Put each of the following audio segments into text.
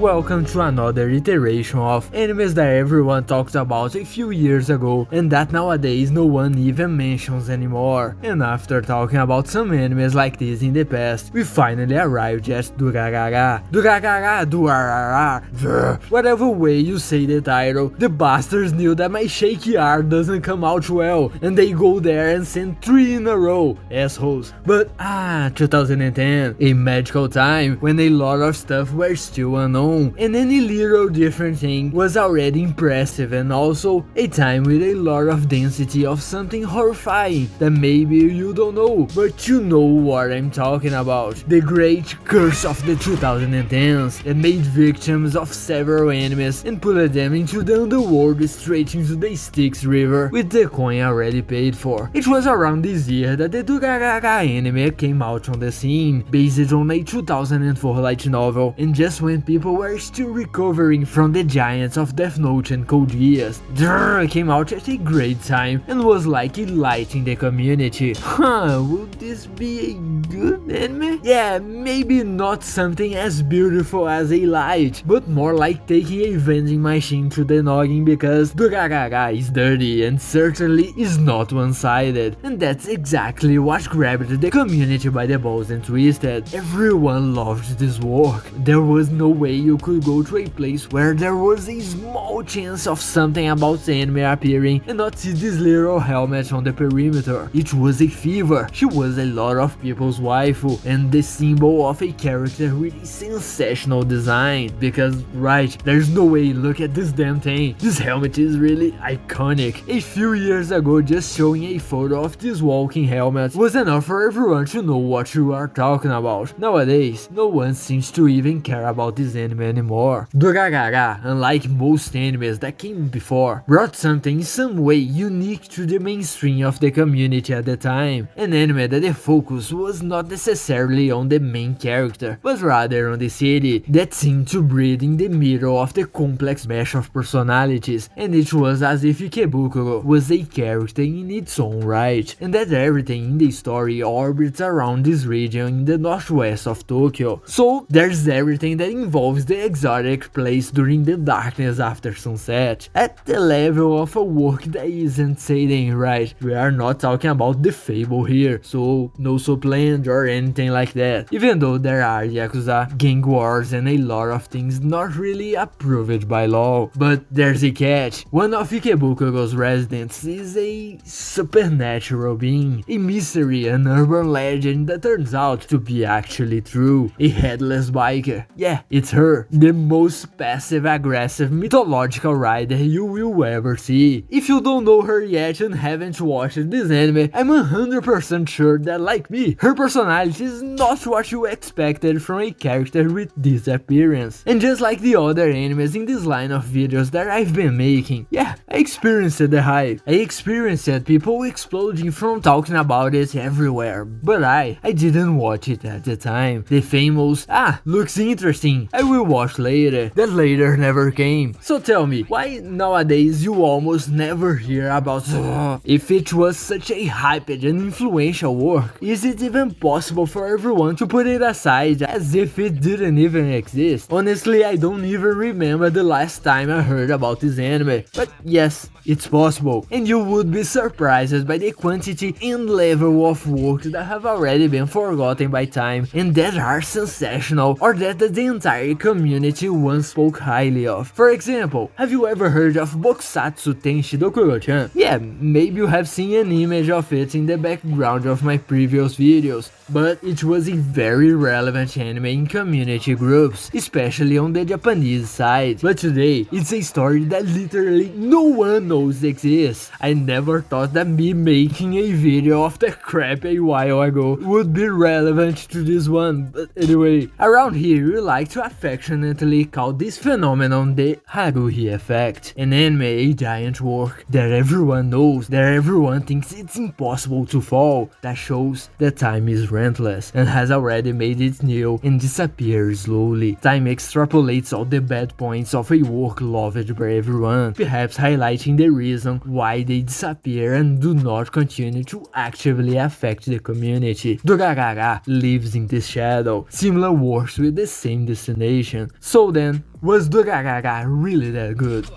welcome to another iteration of animes that everyone talked about a few years ago and that nowadays no one even mentions anymore. And after talking about some animes like this in the past, we finally arrived at Durarara. Durarara, Durarara, whatever way you say the title, the bastards knew that my shaky R doesn't come out well and they go there and send 3 in a row, assholes. But 2010, a magical time when a lot of stuff were still unknown and any little different thing was already impressive, and also a time with a lot of density of something horrifying that maybe you don't know, but you know what I'm talking about. The great curse of the 2010s that made victims of several animes and put them into the underworld straight into the Styx River with the coin already paid for. It was around this year that the Durarara anime came out on the scene, based on a 2004 light novel, and just when people were still recovering from the giants of Death Note and Code Geass. Came out at a great time and was like enlightening the community. Would this be a good anime? Yeah, maybe not something as beautiful as a light, but more like taking a vending machine to the noggin, because Durarara is dirty and certainly is not one-sided, and that's exactly what grabbed the community by the balls and twisted. Everyone loved this work. There was no way you could go to a place where there was a small chance of something about anime appearing and not see this little helmet on the perimeter. It was a fever. She was a lot of people's waifu and the symbol of a character with a sensational design, because right, there's no way, look at this damn thing. This helmet is really iconic. A few years ago, just showing a photo of this walking helmet was enough for everyone to know what you are talking about. Nowadays, no one seems to even care about this anime anymore. Durarara, unlike most animes that came before, brought something in some way unique to the mainstream of the community at the time. An anime that the focus was not necessarily on the main character, but rather on the city that seemed to breathe in the middle of the complex mesh of personalities, and it was as if Ikebukuro was a character in its own right, and that everything in the story orbits around this region in the northwest of Tokyo. So there's everything that involves the exotic place during the darkness after sunset, at the level of a work that isn't saying right. We are not talking about the Fable here, so no Soapland or anything like that, even though there are Yakuza, gang wars and a lot of things not really approved by law. But there's a catch. One of Ikebukuro's residents is a supernatural being, a mystery, an urban legend that turns out to be actually true. A headless biker. Yeah, it's her. The most passive-aggressive mythological rider you will ever see. If you don't know her yet and haven't watched this anime, I'm 100% sure that, like me, her personality is not what you expected from a character with this appearance. And just like the other animes in this line of videos that I've been making, yeah, I experienced the hype. I experienced people exploding from talking about it everywhere, but I didn't watch it at the time. The famous, looks interesting, I will watch later, that later never came. So tell me, why nowadays you almost never hear about if it was such a hyped and influential work? Is it even possible for everyone to put it aside as if it didn't even exist? Honestly, I don't even remember the last time I heard about this anime, but yes, it's possible, and you would be surprised by the quantity and level of work that have already been forgotten by time and that are sensational, or that the entire community once spoke highly of. For example, have you ever heard of Bokusatsu Tenshi Dokuro-chan? Yeah, maybe you have seen an image of it in the background of my previous videos, but it was a very relevant anime in community groups, especially on the Japanese side. But today, it's a story that literally no one knows exists. I never thought that me making a video of the crap a while ago would be relevant to this one, but anyway, around here we like to affectionately call this phenomenon the Haruhi effect, an anime a giant work that everyone knows, that everyone thinks it's impossible to fall, that shows that time is relentless and has already made its nail and disappears slowly. Time extrapolates all the bad points of a work loved by everyone, perhaps highlighting the reason why they disappear and do not continue to actively affect the community. Durarara lives in this shadow, similar works with the same destination. question. So then, was Durarara really that good?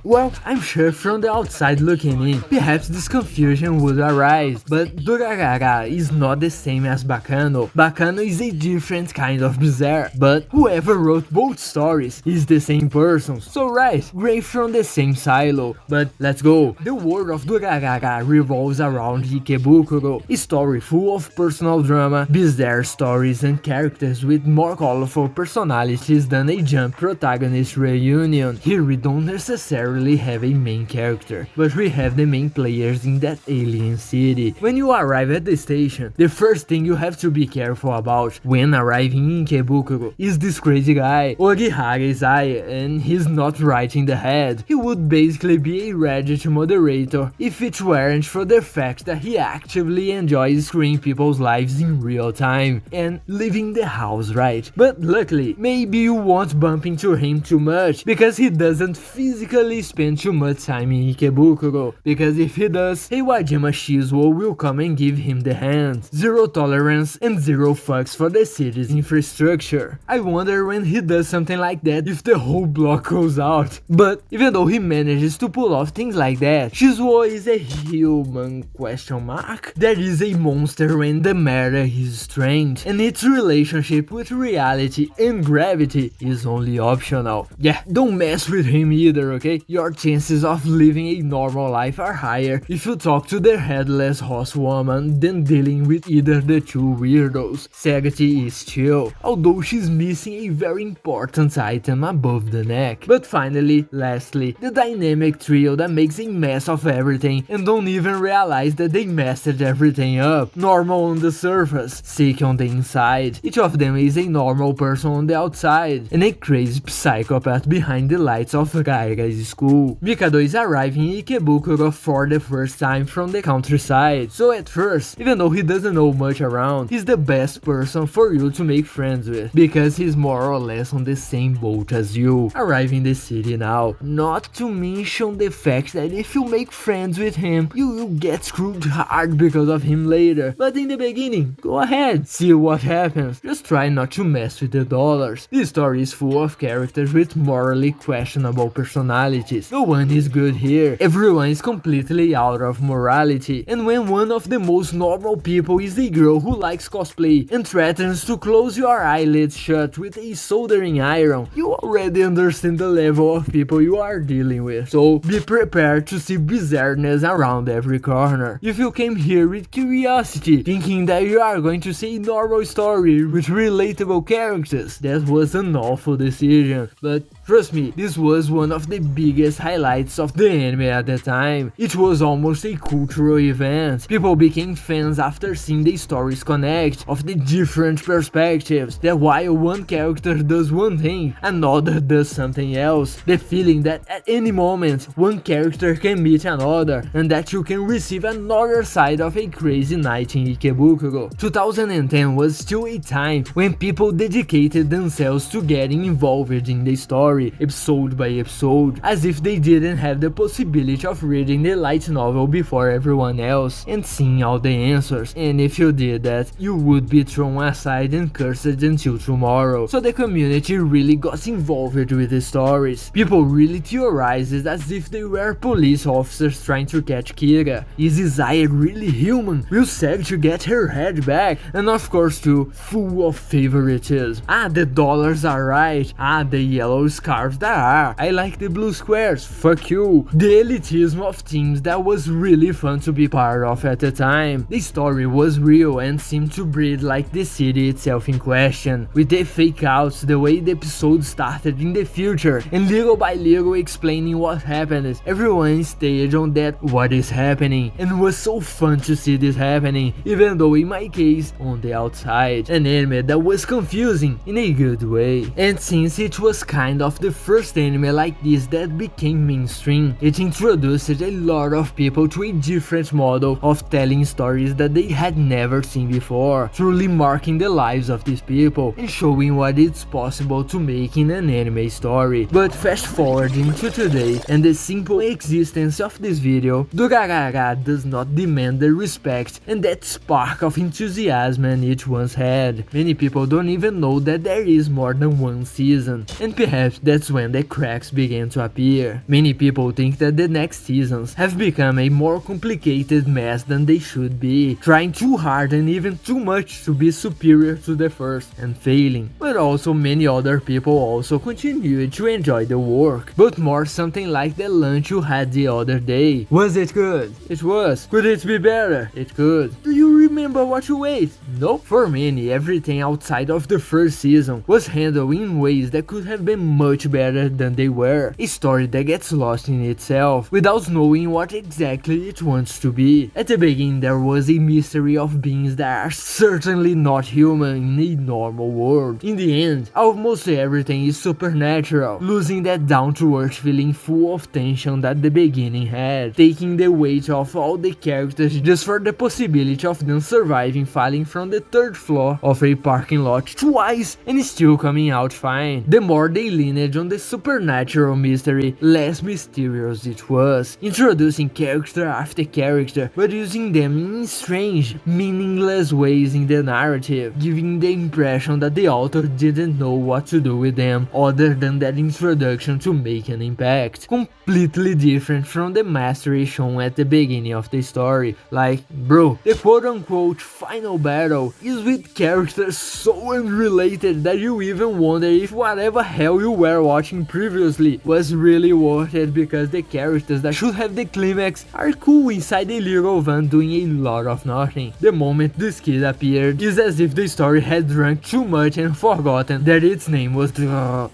Well, I'm sure from the outside looking in, perhaps this confusion would arise, but Durarara is not the same as Bacano. Bacano is a different kind of bizarre, but whoever wrote both stories is the same person, so right, great from the same silo. But let's go. The world of Durarara revolves around Ikebukuro, a story full of personal drama, bizarre stories and characters with more colorful personalities than a Jump protagonist reunion. Here we don't necessarily have a main character, but we have the main players in that alien city. When you arrive at the station, the first thing you have to be careful about when arriving in Ikebukuro is this crazy guy, Orihara Isaiah, and he's not right in the head. He would basically be a Reddit moderator if it weren't for the fact that he actively enjoys screwing people's lives in real time and leaving the house, right? But luckily, maybe you won't bump into him too much because he doesn't physically spend too much time in Ikebukuro, because if he does, Heiwajima Shizuo will come and give him the hand. Zero tolerance and zero fucks for the city's infrastructure. I wonder when he does something like that if the whole block goes out. But even though he manages to pull off things like that, Shizuo is a human question mark that is a monster when the matter is strange, and its relationship with reality and gravity is only optional. Yeah, don't mess with him either, okay? Your chances of living a normal life are higher if you talk to the headless horsewoman than dealing with either the two weirdos. Sagati is chill, although she's missing a very important item above the neck. But finally, lastly, the dynamic trio that makes a mess of everything and don't even realize that they messed everything up. Normal on the surface, sick on the inside. Each of them is a normal person on the outside, and a crazy psychopath behind the lights of Raiga's school. Mikado is arriving in Ikebukuro for the first time from the countryside, so at first, even though he doesn't know much around, he's the best person for you to make friends with, because he's more or less on the same boat as you. Arriving in the city now, not to mention the fact that if you make friends with him, you will get screwed hard because of him later. But in the beginning, go ahead, see what happens. Just try not to mess with the dollars. This story is full of characters with morally questionable personalities. No one is good here, everyone is completely out of morality, and when one of the most normal people is a girl who likes cosplay and threatens to close your eyelids shut with a soldering iron, you already understand the level of people you are dealing with. So be prepared to see bizarreness around every corner. If you came here with curiosity, thinking that you are going to see a normal story with relatable characters, that was an awful decision. But trust me, this was one of the biggest highlights of the anime at the time. It was almost a cultural event. People became fans after seeing the stories connect of the different perspectives, that while one character does one thing, another does something else. The feeling that at any moment, one character can meet another, and that you can receive another side of a crazy night in Ikebukuro. 2010 was still a time when people dedicated themselves to getting involved in the story, episode by episode, as if they didn't have the possibility of reading the light novel before everyone else and seeing all the answers, and if you did that, you would be thrown aside and cursed until tomorrow. So the community really got involved with the stories. People really theorized as if they were police officers trying to catch Kira. Is Isaiah really human? Will Sagittu get her head back? And of course too, full of favoritism. Ah, the dollars are right. Ah, the yellow scarves that are. I like the blue squares. Fuck you. The elitism of teams that was really fun to be part of at the time. The story was real and seemed to breathe like the city itself in question, with the fake outs, the way the episode started in the future, and little by little explaining what happened. Everyone stayed on that what is happening, and it was so fun to see this happening, even though in my case, on the outside. An anime that was confusing in a good way. And since it was kind of the first anime like this that that became mainstream, it introduced a lot of people to a different model of telling stories that they had never seen before, truly marking the lives of these people and showing what it's possible to make in an anime story. But fast forwarding to today and the simple existence of this video, Durarara does not demand the respect and that spark of enthusiasm it once had. Many people don't even know that there is more than one season, and perhaps that's when the cracks began to appear. Many people think that the next seasons have become a more complicated mess than they should be, trying too hard and even too much to be superior to the first, and failing. But also many other people also continue to enjoy the work, but more something like the lunch you had the other day. Was it good? It was. Could it be better? It could. Do you remember what you ate? Nope. For many, everything outside of the first season was handled in ways that could have been much better than they were. A story that gets lost in itself without knowing what exactly it wants to be. At the beginning there was a mystery of beings that are certainly not human in a normal world. In the end, almost everything is supernatural, losing that down-to-earth feeling full of tension that the beginning had, taking the weight of all the characters just for the possibility of them surviving falling from the third floor of a parking lot twice and still coming out fine. The more they leaned on the supernatural mystery, less mysterious it was, introducing character after character, but using them in strange, meaningless ways in the narrative, giving the impression that the author didn't know what to do with them other than that introduction to make an impact. Completely different from the mastery shown at the beginning of the story. Like, bro, the quote-unquote final battle is with characters so unrelated that you even wonder if whatever hell you were watching previously was really worth it, because the characters that should have the climax are cool inside a little van doing a lot of nothing. The moment this kid appeared, it's as if the story had drunk too much and forgotten that its name was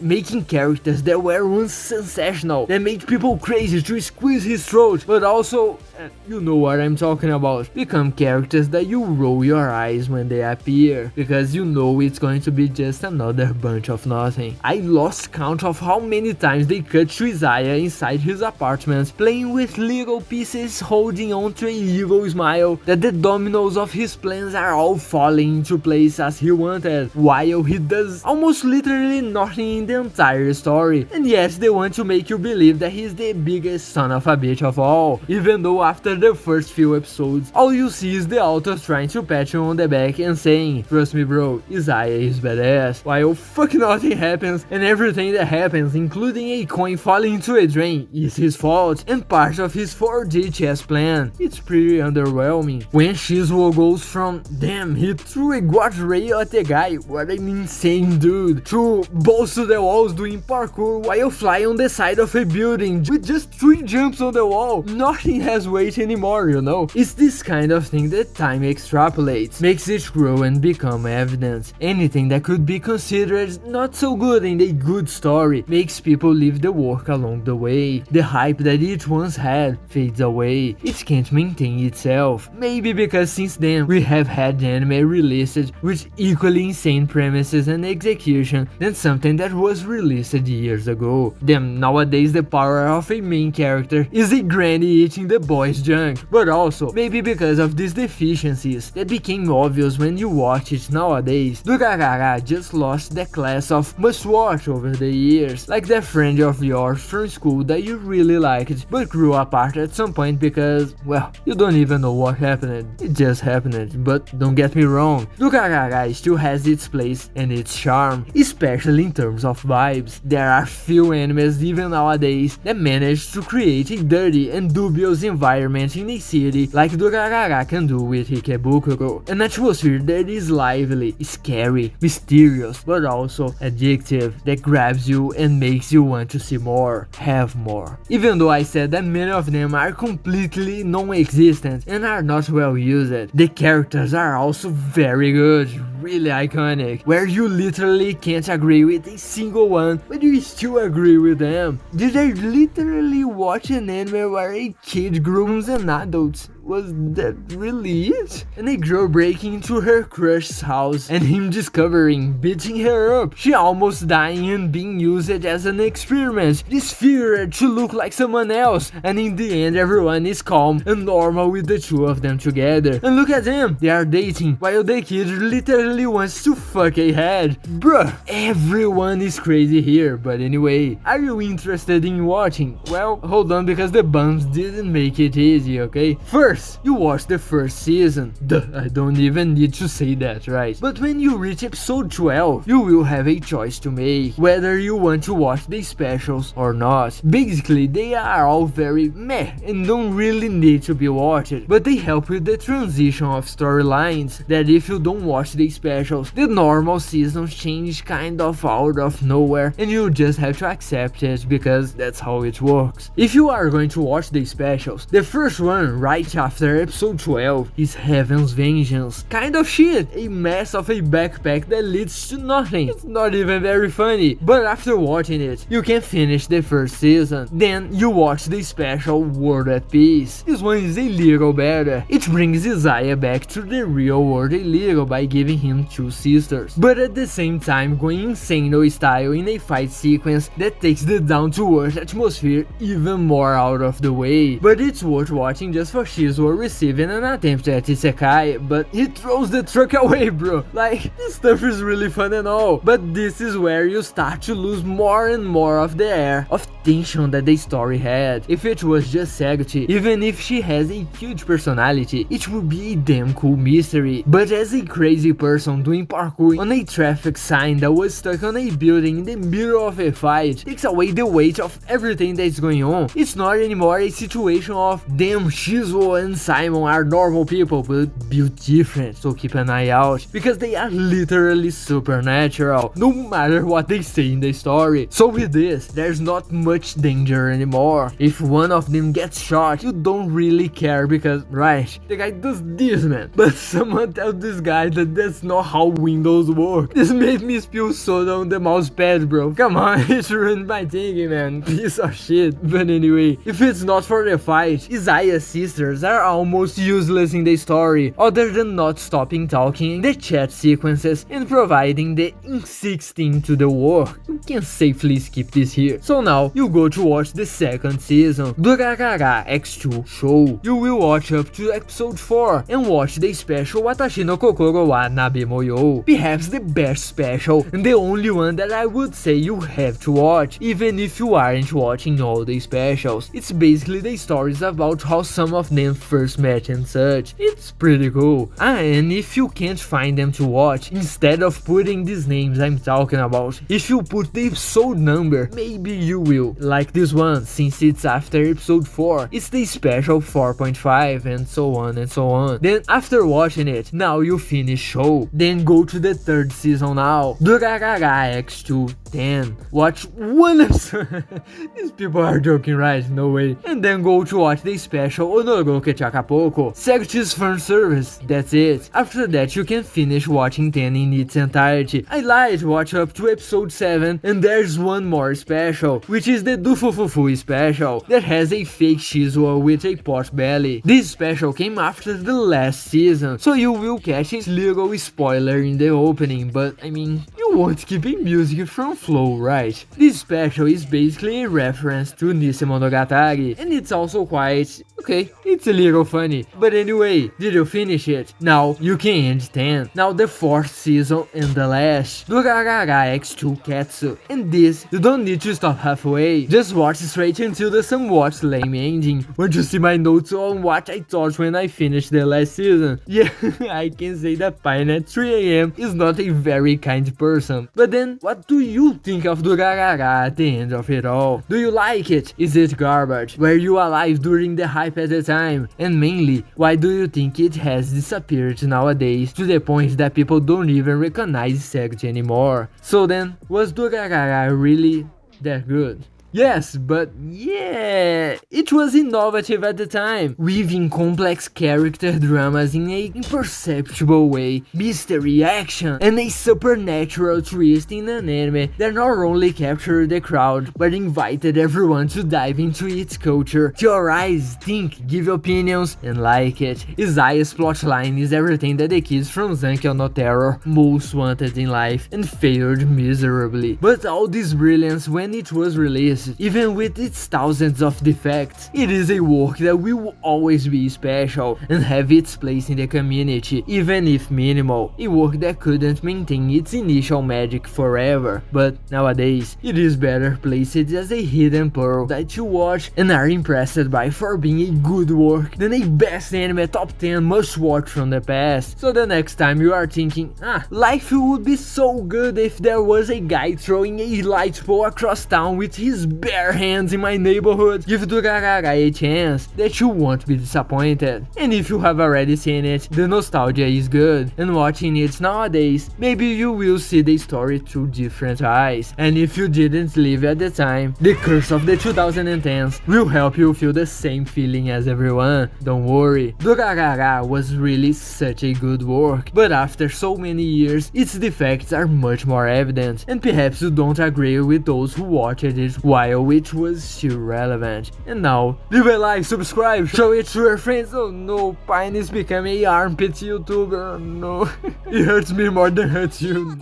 making characters that were once sensational, that made people crazy to squeeze his throat, but also, you know what I'm talking about, become characters that you roll your eyes when they appear, because you know it's going to be just another bunch of nothing. I lost count of how many times they cut to Isaiah inside his apartment, playing with little pieces, holding on to a evil smile, that the dominoes of his plans are all falling into place as he wanted, while he does almost literally nothing in the entire story, and yet they want to make you believe that he's the biggest son of a bitch of all, even though after the first few episodes, all you see is the author trying to pat you on the back and saying, trust me bro, Isaiah is badass, while fucking nothing happens, and everything that happens, including a coin falling into a drain, is his fault, and part of his 4D chess plan. It's pretty underwhelming. When Shizuo goes from, damn, he threw a guard ray at the guy, what an insane dude, to balls to the walls doing parkour while flying on the side of a building with just 3 jumps on the wall. Nothing has weight anymore, you know? It's this kind of thing that time extrapolates, makes it grow and become evident. Anything that could be considered not so good in a good story makes people leave the work along the way. The hype that it once had fades away. It can't maintain itself. Maybe because since then we have had anime released with equally insane premises and execution than something that was released years ago. Then nowadays the power of a main character is a granny eating the boy's junk, but also maybe because of these deficiencies that became obvious when you watch it nowadays, Durarara just lost the class of must watch over the years, like that friend of yours from school that you really liked but grew apart at some point because, well, you don't even know what happened, it just happened. But don't get me wrong, Durarara still has its place and its charm, especially in terms of vibes. There are few animes even nowadays that manage to create a dirty and dubious environment in a city like Durarara can do with Ikebukuro, an atmosphere that is lively, scary, mysterious, but also addictive, that grabs you and makes you want to see more, have more. Even though I said that many of them are completely non-existent and are not well used, the characters are also very good, really iconic, where you literally can't agree with a single one, but you still agree with them. Did I literally watch an anime where a kid grooms an adult? was that really it? And a girl breaking into her crush's house and him discovering, beating her up, she almost dying and being used as an experiment, disfigured to look like someone else, and in the end everyone is calm and normal with the two of them together. And look at them, they are dating while the kid literally wants to fuck a head. Bruh, everyone is crazy here. But anyway, are you interested in watching? Well, hold on, because the bums didn't make it easy, okay? First, you watch the first season. Duh, I don't even need to say that, right? But when you reach episode 12, you will have a choice to make, whether you want to watch the specials or not. Basically, they are all very meh and don't really need to be watched, but they help with the transition of storylines that if you don't watch the specials, the normal seasons change kind of out of nowhere and you just have to accept it because that's how it works. If you are going to watch the specials, the first one right after episode 12 is Heaven's Vengeance. Kind of shit, a mess of a backpack that leads to nothing. It's not even very funny, but after watching it, you can finish the first season. Then you watch the special World at Peace. This one is a little better. It brings Isaiah back to the real world a little by giving him two sisters, but at the same time going Insano style in a fight sequence that takes the down-to-earth atmosphere even more out of the way. But it's worth watching just for Shizuo receiving an attempt at Isekai, but he throws the truck away, bro. Like, this stuff is really fun and all, but this is where you start to lose more and more of the air of tension that the story had. If it was just Saguchi, even if she has a huge personality, it would be a damn cool mystery. But as a crazy person doing parkour on a traffic sign that was stuck on a building in the middle of a fight takes away the weight of everything that's going on. It's not anymore a situation of damn, Shizuo and Simon are normal people but built different, so keep an eye out because they are literally supernatural no matter what they say in the story. So with this, there's not much danger anymore. If one of them gets shot, you don't really care because, right, the guy does this, man. But someone tell this guy that that's not how Windows work. This made me spill soda on the mouse pad, bro. Come on, it ruined my thinking, man. Piece of shit. But anyway, if it's not for the fight, Isaiah's sisters are almost useless in the story, other than not stopping talking in the chat sequences and providing the insisting to the work. You can safely skip this here. So now, you go to watch the second season, Durarara X2 Show. You will watch up to episode 4 and watch the special Watashi no Kokoro wa Nabemoyo. Perhaps the best special and the only one that I would say you have to watch, even if you aren't watching all the specials. It's basically the stories about how some of them first met and such. It's pretty cool. And if you can't find them to watch, instead of putting these names I'm talking about, if you put the episode number, maybe you will. Like this one, since it's after episode 4, it's the special 4.5 and so on and so on. Then after watching it, now you finish show. Then go to the third season now, Durarara X2 10. Watch one episode. These people are joking, right? No way. And then go to watch the special Onoroke Chakapoko, Saguchi's fan service. That's it. After that you can finish watching 10 in its entirety. I lied, watch up to episode 7 and there's one more special, which is the Dufufufu special that has a fake Shizuo with a pot belly. This special came after the last season, so you will catch a little spoiler in the opening, but I mean, you won't keep a music from flow, right? This special is basically a reference to Nisei Monogatari, and it's also quite okay, it's a little funny. But anyway, did you finish it? Now you can end 10. Now the fourth season and the last, Durarara X2 Katsu. And this, you don't need to stop halfway, just watch straight until the somewhat lame ending. Want to see my notes on what I thought when I finished the last season? Yeah, I can say that Pine at 3 AM is not a very kind person. But then, what do you think of Durarara at the end of it all? Do you like it? Is it garbage? Were you alive during the hype at the time? And mainly, why do you think it has disappeared nowadays to the point that people don't even recognize Saguchi anymore? So then, was Durarara really that good? Yes, but yeah, it was innovative at the time, weaving complex character dramas in a imperceptible way, mystery, action, and a supernatural twist in an anime that not only captured the crowd, but invited everyone to dive into its culture, theorize, think, give opinions, and like it. Isaiah's plotline is everything that the kids from Zankiel no Terror most wanted in life and failed miserably. But all this brilliance when it was released, even with its thousands of defects, it is a work that will always be special and have its place in the community, even if minimal, a work that couldn't maintain its initial magic forever, but nowadays it is better placed as a hidden pearl that you watch and are impressed by for being a good work than a best anime top 10 must watch from the past. So the next time you are thinking, life would be so good if there was a guy throwing a light pole across town with his bare hands in my neighborhood, give Durarara a chance that you won't be disappointed. And if you have already seen it, the nostalgia is good, and watching it nowadays, maybe you will see the story through different eyes. And if you didn't live at the time, the curse of the 2010s will help you feel the same feeling as everyone. Don't worry, Durarara was really such a good work, but after so many years, its defects are much more evident, and perhaps you don't agree with those who watched it while it was still relevant. And now, leave a like, subscribe, show it to your friends. Oh no, Pine is becoming a armpit YouTuber. Oh no, it hurts me more than hurts you.